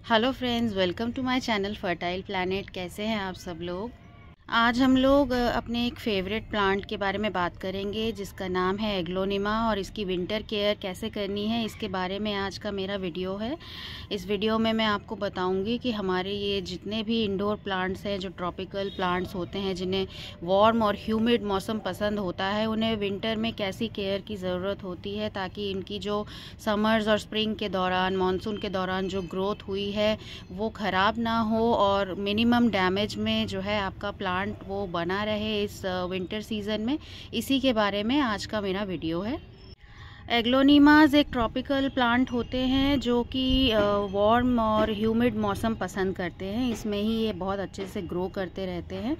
Hello friends, welcome to my channel fertile planet. कैसे हैं आप सब लोग। आज हम लोग अपने एक फेवरेट प्लांट के बारे में बात करेंगे जिसका नाम है एग्लोनिमा, और इसकी विंटर केयर कैसे करनी है इसके बारे में आज का मेरा वीडियो है। इस वीडियो में मैं आपको बताऊंगी कि हमारे ये जितने भी इंडोर प्लांट्स हैं, जो ट्रॉपिकल प्लांट्स होते हैं, जिन्हें वार्म और ह्यूमिड मौसम पसंद होता है, उन्हें विंटर में कैसी केयर की ज़रूरत होती है ताकि इनकी जो समर्स और स्प्रिंग के दौरान, मानसून के दौरान जो ग्रोथ हुई है वो ख़राब ना हो और मिनिमम डैमेज में जो है आपका प्लांट वो बना रहे इस विंटर सीज़न में। इसी के बारे में आज का मेरा वीडियो है। एग्लोनिमाज एक ट्रॉपिकल प्लांट होते हैं जो कि वार्म और ह्यूमिड मौसम पसंद करते हैं। इसमें ही ये बहुत अच्छे से ग्रो करते रहते हैं।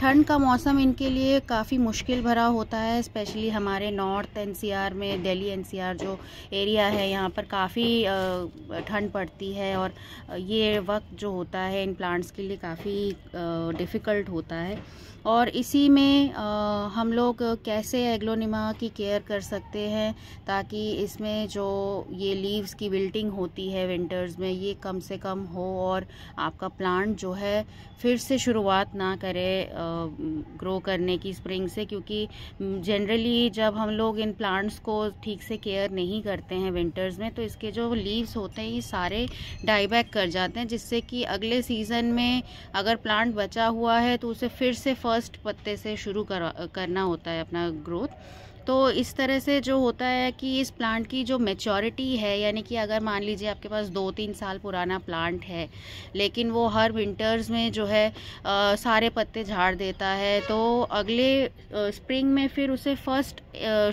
ठंड का मौसम इनके लिए काफ़ी मुश्किल भरा होता है, स्पेशली हमारे नॉर्थ एनसीआर में, दिल्ली एनसीआर जो एरिया है, यहाँ पर काफ़ी ठंड पड़ती है और ये वक्त जो होता है इन प्लांट्स के लिए काफ़ी डिफ़िकल्ट होता है। और इसी में हम लोग कैसे एग्लोनिमा की केयर कर सकते हैं ताकि इसमें जो ये लीव्स की विल्टिंग होती है विंटर्स में, ये कम से कम हो और आपका प्लांट जो है फिर से शुरुआत ना करे ग्रो करने की स्प्रिंग से। क्योंकि जनरली जब हम लोग इन प्लांट्स को ठीक से केयर नहीं करते हैं विंटर्स में, तो इसके जो लीव्स होते हैं ये सारे डाई बैक कर जाते हैं, जिससे कि अगले सीज़न में अगर प्लांट बचा हुआ है तो उसे फिर से फर्स्ट पत्ते से शुरू करना होता है अपना ग्रोथ। तो इस तरह से जो होता है कि इस प्लांट की जो मैच्योरिटी है, यानी कि अगर मान लीजिए आपके पास 2-3 साल पुराना प्लांट है लेकिन वो हर विंटर्स में जो है सारे पत्ते झाड़ देता है, तो अगले स्प्रिंग में फिर उसे फर्स्ट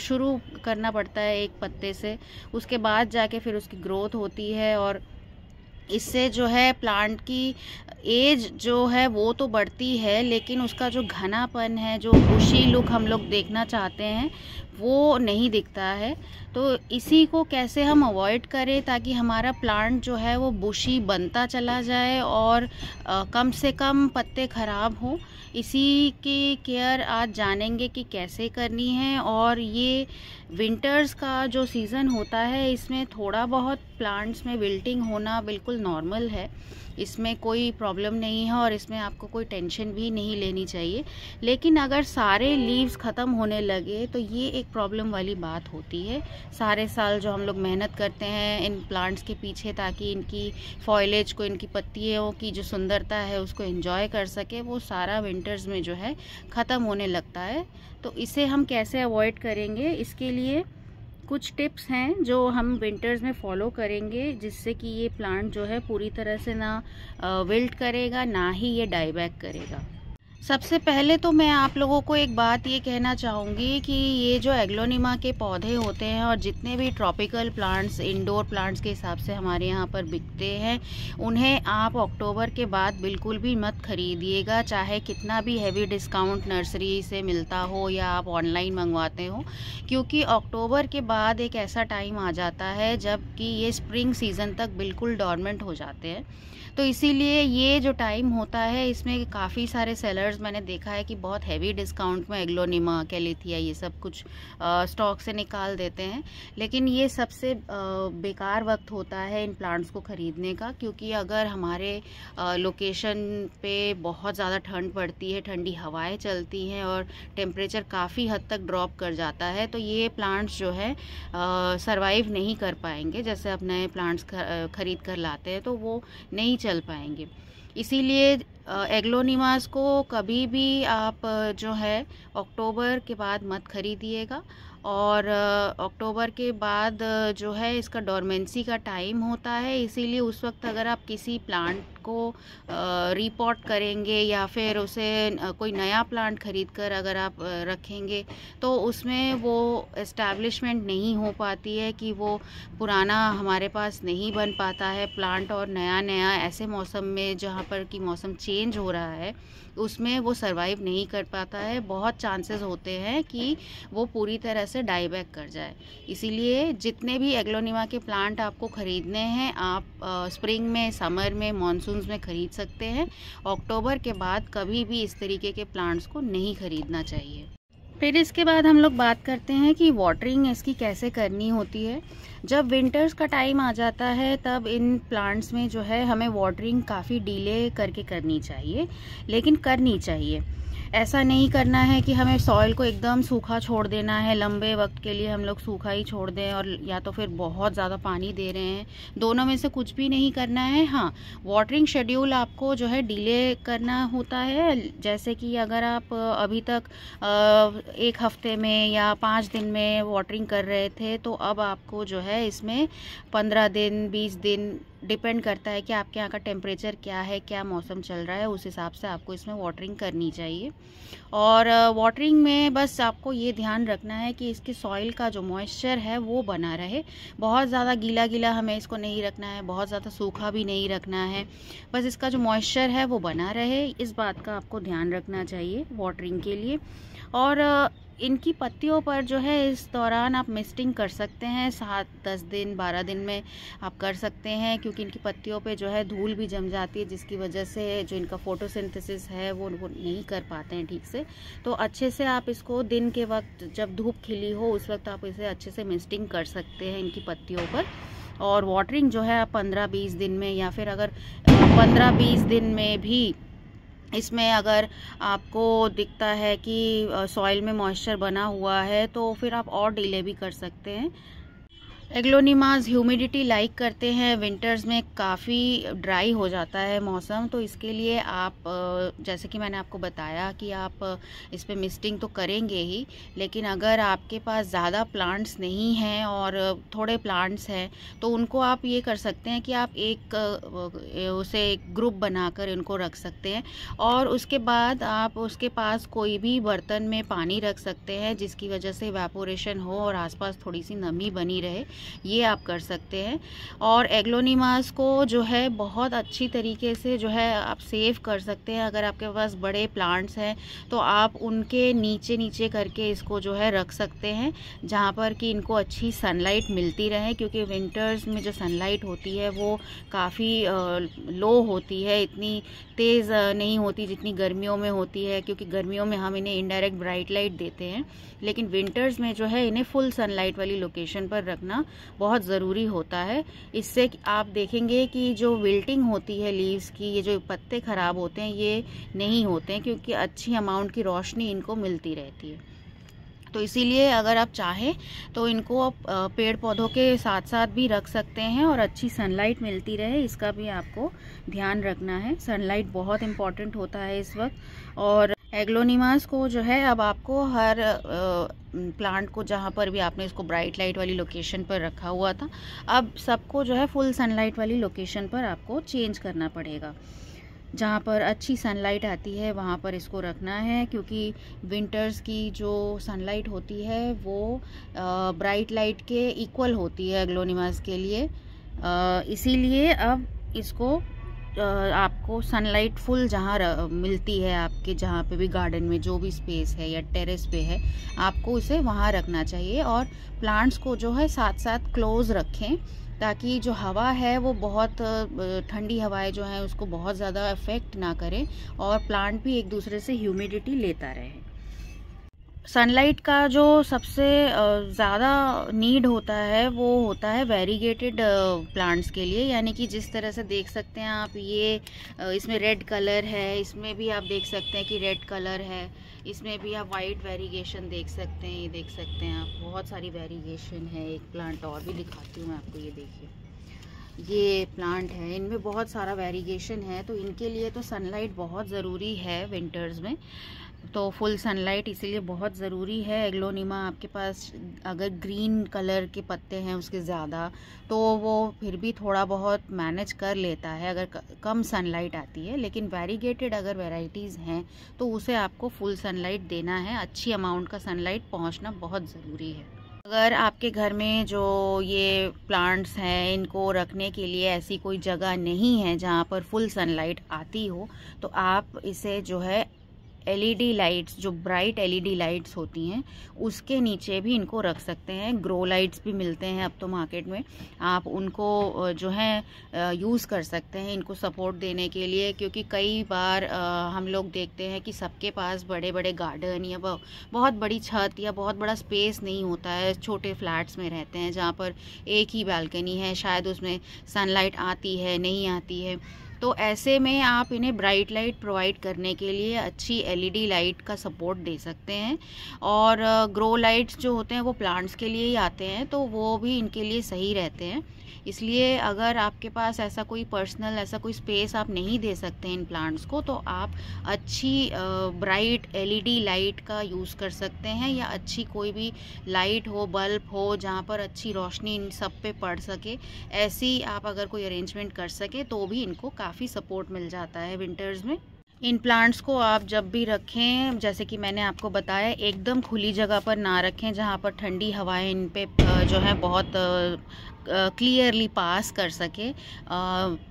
शुरू करना पड़ता है एक पत्ते से, उसके बाद जाके फिर उसकी ग्रोथ होती है। और इससे जो है प्लांट की एज जो है वो तो बढ़ती है, लेकिन उसका जो घनापन है, जो बुशी लुक हम लोग देखना चाहते हैं, वो नहीं दिखता है। तो इसी को कैसे हम अवॉइड करें ताकि हमारा प्लांट जो है वो बुशी बनता चला जाए और कम से कम पत्ते ख़राब हों, इसी की केयर आज जानेंगे कि कैसे करनी है। और ये विंटर्स का जो सीज़न होता है इसमें थोड़ा बहुत प्लांट्स में विल्टिंग होना बिल्कुल नॉर्मल है, इसमें कोई प्रॉब्लम नहीं है और इसमें आपको कोई टेंशन भी नहीं लेनी चाहिए। लेकिन अगर सारे लीव्स ख़त्म होने लगे तो ये एक प्रॉब्लम वाली बात होती है। सारे साल जो हम लोग मेहनत करते हैं इन प्लांट्स के पीछे ताकि इनकी फॉइलेज को, इनकी पत्तियों की जो सुंदरता है उसको एंजॉय कर सके, वो सारा विंटर्स में जो है ख़त्म होने लगता है। तो इसे हम कैसे अवॉइड करेंगे, इसके लिए कुछ टिप्स हैं जो हम विंटर्स में फॉलो करेंगे, जिससे कि ये प्लांट जो है पूरी तरह से ना विल्ट करेगा, ना ही ये डाई बैक करेगा। सबसे पहले तो मैं आप लोगों को एक बात ये कहना चाहूँगी कि ये जो एग्लोनिमा के पौधे होते हैं और जितने भी ट्रॉपिकल प्लांट्स, इंडोर प्लांट्स के हिसाब से हमारे यहाँ पर बिकते हैं, उन्हें आप अक्टूबर के बाद बिल्कुल भी मत खरीदिएगा, चाहे कितना भी हैवी डिस्काउंट नर्सरी से मिलता हो या आप ऑनलाइन मंगवाते हो। क्योंकि अक्टूबर के बाद एक ऐसा टाइम आ जाता है जब कि ये स्प्रिंग सीज़न तक बिल्कुल डॉर्मेंट हो जाते हैं। तो इसीलिए ये जो टाइम होता है इसमें काफ़ी सारे सेलर्स मैंने देखा है कि बहुत हैवी डिस्काउंट में एग्लोनिमा, कैलिथिया, ये सब कुछ स्टॉक से निकाल देते हैं। लेकिन ये सबसे बेकार वक्त होता है इन प्लांट्स को ख़रीदने का, क्योंकि अगर हमारे लोकेशन पे बहुत ज़्यादा ठंड पड़ती है, ठंडी हवाएं चलती हैं और टेम्परेचर काफ़ी हद तक ड्रॉप कर जाता है, तो ये प्लांट्स जो है सरवाइव नहीं कर पाएंगे। जैसे अब नए प्लांट्स खरीद कर लाते हैं तो वो नहीं चल पाएंगे। इसीलिए एग्लोनिमास को कभी भी आप जो है अक्टूबर के बाद मत खरीदिएगा। और अक्टूबर के बाद जो है इसका डोरमेंसी का टाइम होता है, इसीलिए उस वक्त अगर आप किसी प्लांट को रिपॉट करेंगे या फिर उसे कोई नया प्लांट खरीद कर अगर आप रखेंगे तो उसमें वो एस्टैब्लिशमेंट नहीं हो पाती है, कि वो पुराना हमारे पास नहीं बन पाता है प्लांट, और नया नया ऐसे मौसम में जहाँ पर कि मौसम चेंज हो रहा है उसमें वो सरवाइव नहीं कर पाता है। बहुत चांसेस होते हैं कि वो पूरी तरह से डाई बैक कर जाए। इसीलिए जितने भी एग्लोनिमा के प्लांट आपको ख़रीदने हैं, आप स्प्रिंग में, समर में, मॉनसून्स में ख़रीद सकते हैं। अक्टूबर के बाद कभी भी इस तरीके के प्लांट्स को नहीं ख़रीदना चाहिए। फिर इसके बाद हम लोग बात करते हैं कि वाटरिंग इसकी कैसे करनी होती है। जब विंटर्स का टाइम आ जाता है तब इन प्लांट्स में जो है हमें वाटरिंग काफ़ी डिले करके करनी चाहिए, लेकिन करनी चाहिए। ऐसा नहीं करना है कि हमें सॉइल को एकदम सूखा छोड़ देना है, लंबे वक्त के लिए हम लोग सूखा ही छोड़ दें, और या तो फिर बहुत ज़्यादा पानी दे रहे हैं। दोनों में से कुछ भी नहीं करना है। हाँ, वाटरिंग शेड्यूल आपको जो है डिले करना होता है। जैसे कि अगर आप अभी तक 1 हफ्ते में या 5 दिन में वाटरिंग कर रहे थे, तो अब आपको जो है इसमें 15 दिन 20 दिन, डिपेंड करता है कि आपके यहाँ का टेम्परेचर क्या है, क्या मौसम चल रहा है, उस हिसाब से आपको इसमें वाटरिंग करनी चाहिए। और वाटरिंग में बस आपको ये ध्यान रखना है कि इसकी सॉइल का जो मॉइस्चर है वो बना रहे। बहुत ज़्यादा गीला गीला हमें इसको नहीं रखना है, बहुत ज़्यादा सूखा भी नहीं रखना है, बस इसका जो मॉइस्चर है वो बना रहे। इस बात का आपको ध्यान रखना चाहिए वाटरिंग के लिए। और इनकी पत्तियों पर जो है इस दौरान आप मिस्टिंग कर सकते हैं, 7-10 दिन 12 दिन में आप कर सकते हैं, क्योंकि इनकी पत्तियों पे जो है धूल भी जम जाती है, जिसकी वजह से जो इनका फोटोसिंथेसिस है वो नहीं कर पाते हैं ठीक से। तो अच्छे से आप इसको दिन के वक्त जब धूप खिली हो उस वक्त आप इसे अच्छे से मिस्टिंग कर सकते हैं इनकी पत्तियों पर। और वाटरिंग जो है आप 15-20 दिन में, या फिर अगर 15-20 दिन में भी इसमें अगर आपको दिखता है कि सॉइल में मॉइस्चर बना हुआ है, तो फिर आप और डिले भी कर सकते हैं। एग्लोनिमास ह्यूमिडिटी लाइक करते हैं। विंटर्स में काफ़ी ड्राई हो जाता है मौसम, तो इसके लिए आप जैसे कि मैंने आपको बताया कि आप इस पे मिस्टिंग तो करेंगे ही, लेकिन अगर आपके पास ज़्यादा प्लांट्स नहीं हैं और थोड़े प्लांट्स हैं, तो उनको आप ये कर सकते हैं कि आप उसे एक ग्रुप बनाकर इनको रख सकते हैं, और उसके बाद आप उसके पास कोई भी बर्तन में पानी रख सकते हैं, जिसकी वजह से इवेपोरेशन हो और आसपास थोड़ी सी नमी बनी रहे। ये आप कर सकते हैं। और एग्लोनिमास को जो है बहुत अच्छी तरीके से जो है आप सेव कर सकते हैं। अगर आपके पास बड़े प्लांट्स हैं तो आप उनके नीचे नीचे करके इसको जो है रख सकते हैं, जहाँ पर कि इनको अच्छी सनलाइट मिलती रहे, क्योंकि विंटर्स में जो सनलाइट होती है वो काफ़ी लो होती है, इतनी तेज़ नहीं होती जितनी गर्मियों में होती है, क्योंकि गर्मियों में हम इन्हें इनडायरेक्ट ब्राइट लाइट देते हैं, लेकिन विंटर्स में जो है इन्हें फुल सनलाइट वाली लोकेशन पर रखना बहुत ज़रूरी होता है। इससे आप देखेंगे कि जो विल्टिंग होती है लीव्स की, ये जो पत्ते ख़राब होते हैं, ये नहीं होते हैं, क्योंकि अच्छी अमाउंट की रोशनी इनको मिलती रहती है। तो इसीलिए अगर आप चाहें तो इनको आप पेड़ पौधों के साथ साथ भी रख सकते हैं और अच्छी सनलाइट मिलती रहे, इसका भी आपको ध्यान रखना है। सनलाइट बहुत इम्पॉर्टेंट होता है इस वक्त। और एग्लोनिमास को जो है अब आपको हर प्लांट को, जहाँ पर भी आपने इसको ब्राइट लाइट वाली लोकेशन पर रखा हुआ था, अब सबको जो है फुल सनलाइट वाली लोकेशन पर आपको चेंज करना पड़ेगा। जहाँ पर अच्छी सनलाइट आती है वहाँ पर इसको रखना है, क्योंकि विंटर्स की जो सनलाइट होती है वो ब्राइट लाइट के इक्वल होती है एग्लोनिमास के लिए। इसीलिए अब इसको आपको सनलाइट फुल जहाँ मिलती है, आपके जहाँ पे भी गार्डन में जो भी स्पेस है या टेरेस पे है, आपको इसे वहाँ रखना चाहिए। और प्लांट्स को जो है साथ साथ क्लोज रखें, ताकि जो हवा है वो बहुत ठंडी हवाएं जो हैं उसको बहुत ज़्यादा अफेक्ट ना करें, और प्लांट भी एक दूसरे से ह्यूमिडिटी लेता रहे। सनलाइट का जो सबसे ज़्यादा नीड होता है वो होता है वेरीगेटेड प्लांट्स के लिए, यानी कि जिस तरह से देख सकते हैं आप, ये इसमें रेड कलर है, इसमें भी आप देख सकते हैं कि रेड कलर है, इसमें भी आप वाइट वेरीगेशन देख सकते हैं, ये देख सकते हैं आप, बहुत सारी वेरीगेशन है। एक प्लांट और भी दिखाती हूँ मैं आपको, ये देखिए, ये प्लांट है, इनमें बहुत सारा वेरीगेशन है। तो इनके लिए तो सनलाइट बहुत ज़रूरी है विंटर्स में, तो फुल सनलाइट इसीलिए बहुत ज़रूरी है। एग्लोनिमा आपके पास अगर ग्रीन कलर के पत्ते हैं उसके ज़्यादा, तो वो फिर भी थोड़ा बहुत मैनेज कर लेता है अगर कम सनलाइट आती है, लेकिन वेरीगेटेड अगर वैरायटीज़ हैं तो उसे आपको फुल सनलाइट देना है। अच्छी अमाउंट का सनलाइट पहुंचना बहुत ज़रूरी है। अगर आपके घर में जो ये प्लांट्स हैं इनको रखने के लिए ऐसी कोई जगह नहीं है जहाँ पर फुल सनलाइट आती हो, तो आप इसे जो है एलईडी लाइट्स, जो ब्राइट एलईडी लाइट्स होती हैं, उसके नीचे भी इनको रख सकते हैं। ग्रो लाइट्स भी मिलते हैं अब तो मार्केट में, आप उनको जो है यूज़ कर सकते हैं इनको सपोर्ट देने के लिए। क्योंकि कई बार हम लोग देखते हैं कि सबके पास बड़े बड़े गार्डन या बहुत बड़ी छत या बहुत बड़ा स्पेस नहीं होता है। छोटे फ्लैट्स में रहते हैं जहाँ पर एक ही बालकनी है, शायद उसमें सनलाइट आती है नहीं आती है। तो ऐसे में आप इन्हें ब्राइट लाइट प्रोवाइड करने के लिए अच्छी एलईडी लाइट का सपोर्ट दे सकते हैं। और ग्रो लाइट्स जो होते हैं वो प्लांट्स के लिए ही आते हैं, तो वो भी इनके लिए सही रहते हैं। इसलिए अगर आपके पास ऐसा कोई पर्सनल ऐसा कोई स्पेस आप नहीं दे सकते इन प्लांट्स को, तो आप अच्छी ब्राइट एलईडी लाइट का यूज़ कर सकते हैं, या अच्छी कोई भी लाइट हो, बल्ब हो, जहाँ पर अच्छी रोशनी इन सब पे पड़ सके, ऐसी आप अगर कोई अरेंजमेंट कर सके तो भी इनको काफ़ी सपोर्ट मिल जाता है विंटर्स में। इन प्लांट्स को आप जब भी रखें, जैसे कि मैंने आपको बताया, एकदम खुली जगह पर ना रखें जहाँ पर ठंडी हवाएं इन पे जो है बहुत क्लियरली पास कर सके।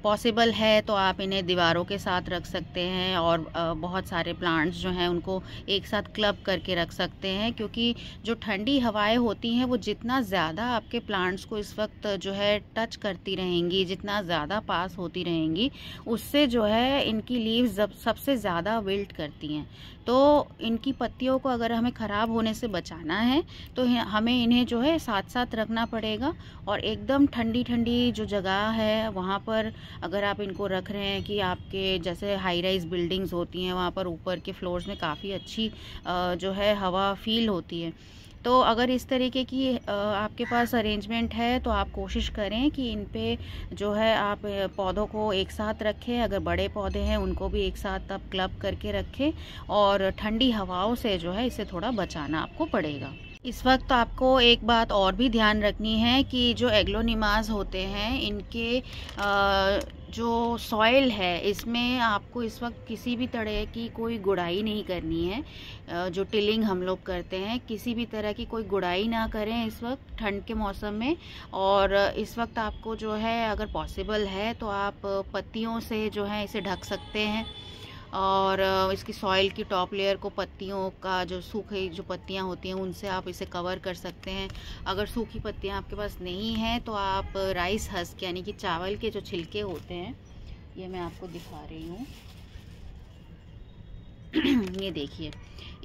पॉसिबल है तो आप इन्हें दीवारों के साथ रख सकते हैं, और बहुत सारे प्लांट्स जो हैं उनको एक साथ क्लब करके रख सकते हैं। क्योंकि जो ठंडी हवाएं होती हैं वो जितना ज़्यादा आपके प्लांट्स को इस वक्त जो है टच करती रहेंगी, जितना ज़्यादा पास होती रहेंगी, उससे जो है इनकी लीव्स सबसे ज़्यादा विल्ट करती हैं। तो इनकी पत्तियों को अगर हमें ख़राब होने से बचाना है तो हमें इन्हें जो है साथ साथ रखना पड़ेगा। और एकदम ठंडी ठंडी जो जगह है वहाँ पर अगर आप इनको रख रहे हैं, कि आपके जैसे हाई राइज बिल्डिंग्स होती हैं वहाँ पर ऊपर के फ्लोर्स में काफ़ी अच्छी जो है हवा फील होती है। तो अगर इस तरीके की आपके पास अरेंजमेंट है तो आप कोशिश करें कि इन पे जो है आप पौधों को एक साथ रखें। अगर बड़े पौधे हैं उनको भी एक साथ आप क्लब करके रखें, और ठंडी हवाओं से जो है इसे थोड़ा बचाना आपको पड़ेगा। इस वक्त आपको एक बात और भी ध्यान रखनी है कि जो एग्लोनिमास होते हैं, इनके जो सॉइल है इसमें आपको इस वक्त किसी भी तरह की कोई गुड़ाई नहीं करनी है। जो टिलिंग हम लोग करते हैं, किसी भी तरह की कोई गुड़ाई ना करें इस वक्त ठंड के मौसम में। और इस वक्त आपको जो है अगर पॉसिबल है तो आप पत्तियों से जो है इसे ढक सकते हैं, और इसकी सॉइल की टॉप लेयर को पत्तियों का जो सूखी जो पत्तियां होती हैं उनसे आप इसे कवर कर सकते हैं। अगर सूखी पत्तियां आपके पास नहीं हैं तो आप राइस हस्क यानी कि चावल के जो छिलके होते हैं, ये मैं आपको दिखा रही हूँ ये देखिए,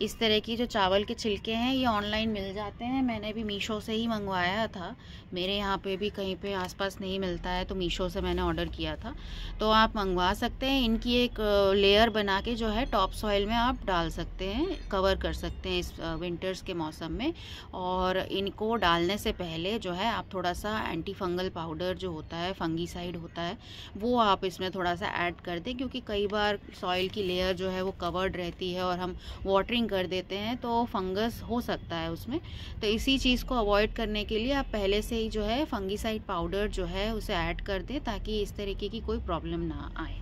इस तरह की जो चावल के छिलके हैं ये ऑनलाइन मिल जाते हैं। मैंने भी मीशो से ही मंगवाया था, मेरे यहाँ पे भी कहीं पे आसपास नहीं मिलता है तो मीशो से मैंने ऑर्डर किया था। तो आप मंगवा सकते हैं। इनकी एक लेयर बना के जो है टॉप सॉइल में आप डाल सकते हैं, कवर कर सकते हैं इस विंटर्स के मौसम में। और इनको डालने से पहले जो है आप थोड़ा सा एंटी फंगल पाउडर जो होता है, फंगीसाइड होता है, वो आप इसमें थोड़ा सा ऐड कर दें। क्योंकि कई बार सॉइल की लेयर जो है वो कवर्ड रहती है और हम वाटरिंग कर देते हैं तो फंगस हो सकता है उसमें। तो इसी चीज़ को अवॉइड करने के लिए आप पहले से ही जो है फंगीसाइड पाउडर जो है उसे ऐड कर दें, ताकि इस तरीके की कोई प्रॉब्लम ना आए।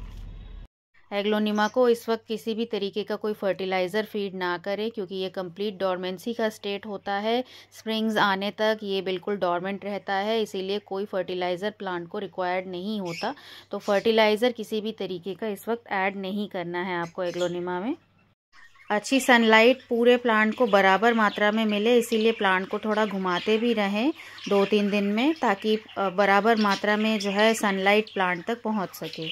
एग्लोनिमा को इस वक्त किसी भी तरीके का कोई फर्टिलाइज़र फीड ना करें, क्योंकि ये कंप्लीट डोरमेंसी का स्टेट होता है। स्प्रिंग्स आने तक ये बिल्कुल डोरमेंट रहता है, इसीलिए कोई फर्टिलाइज़र प्लांट को रिक्वायर्ड नहीं होता। तो फर्टिलाइज़र किसी भी तरीके का इस वक्त ऐड नहीं करना है आपको एग्लोनिमा में। अच्छी सनलाइट पूरे प्लांट को बराबर मात्रा में मिले, इसीलिए प्लांट को थोड़ा घुमाते भी रहें 2-3 दिन में, ताकि बराबर मात्रा में जो है सनलाइट प्लांट तक पहुंच सके।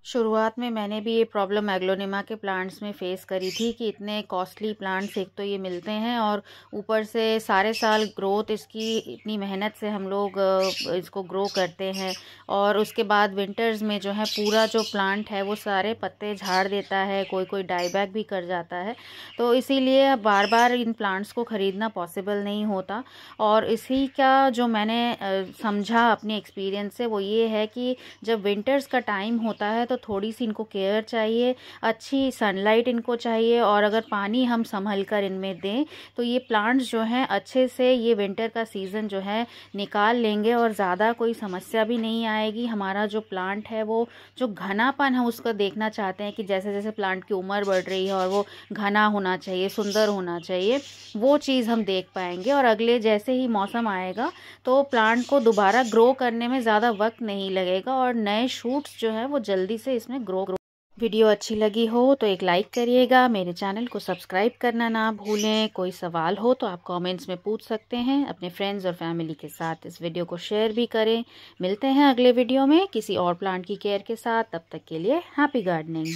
शुरुआत में मैंने भी ये प्रॉब्लम एग्लोनिमा के प्लांट्स में फ़ेस करी थी कि इतने कॉस्टली प्लांट्स एक तो ये मिलते हैं, और ऊपर से सारे साल ग्रोथ इसकी इतनी मेहनत से हम लोग इसको ग्रो करते हैं, और उसके बाद विंटर्स में जो है पूरा जो प्लांट है वो सारे पत्ते झाड़ देता है, कोई कोई डाई बैक भी कर जाता है। तो इसीलिए बार बार इन प्लांट्स को ख़रीदना पॉसिबल नहीं होता। और इसी का जो मैंने समझा अपने एक्सपीरियंस से वो ये है कि जब विंटर्स का टाइम होता है तो थोड़ी सी इनको केयर चाहिए, अच्छी सनलाइट इनको चाहिए, और अगर पानी हम संभल कर इनमें दें तो ये प्लांट्स जो हैं अच्छे से ये विंटर का सीज़न जो है निकाल लेंगे, और ज़्यादा कोई समस्या भी नहीं आएगी। हमारा जो प्लांट है वो जो घनापन है उसका देखना चाहते हैं कि जैसे जैसे प्लांट की उम्र बढ़ रही है और वो घना होना चाहिए, सुंदर होना चाहिए, वो चीज़ हम देख पाएंगे। और अगले जैसे ही मौसम आएगा तो प्लांट को दोबारा ग्रो करने में ज़्यादा वक्त नहीं लगेगा, और नए शूट्स जो है वो जल्दी से इसमें ग्रो वीडियो अच्छी लगी हो तो एक लाइक करिएगा, मेरे चैनल को सब्सक्राइब करना ना भूलें। कोई सवाल हो तो आप कमेंट्स में पूछ सकते हैं। अपने फ्रेंड्स और फैमिली के साथ इस वीडियो को शेयर भी करें। मिलते हैं अगले वीडियो में किसी और प्लांट की केयर के साथ। तब तक के लिए हैप्पी गार्डनिंग।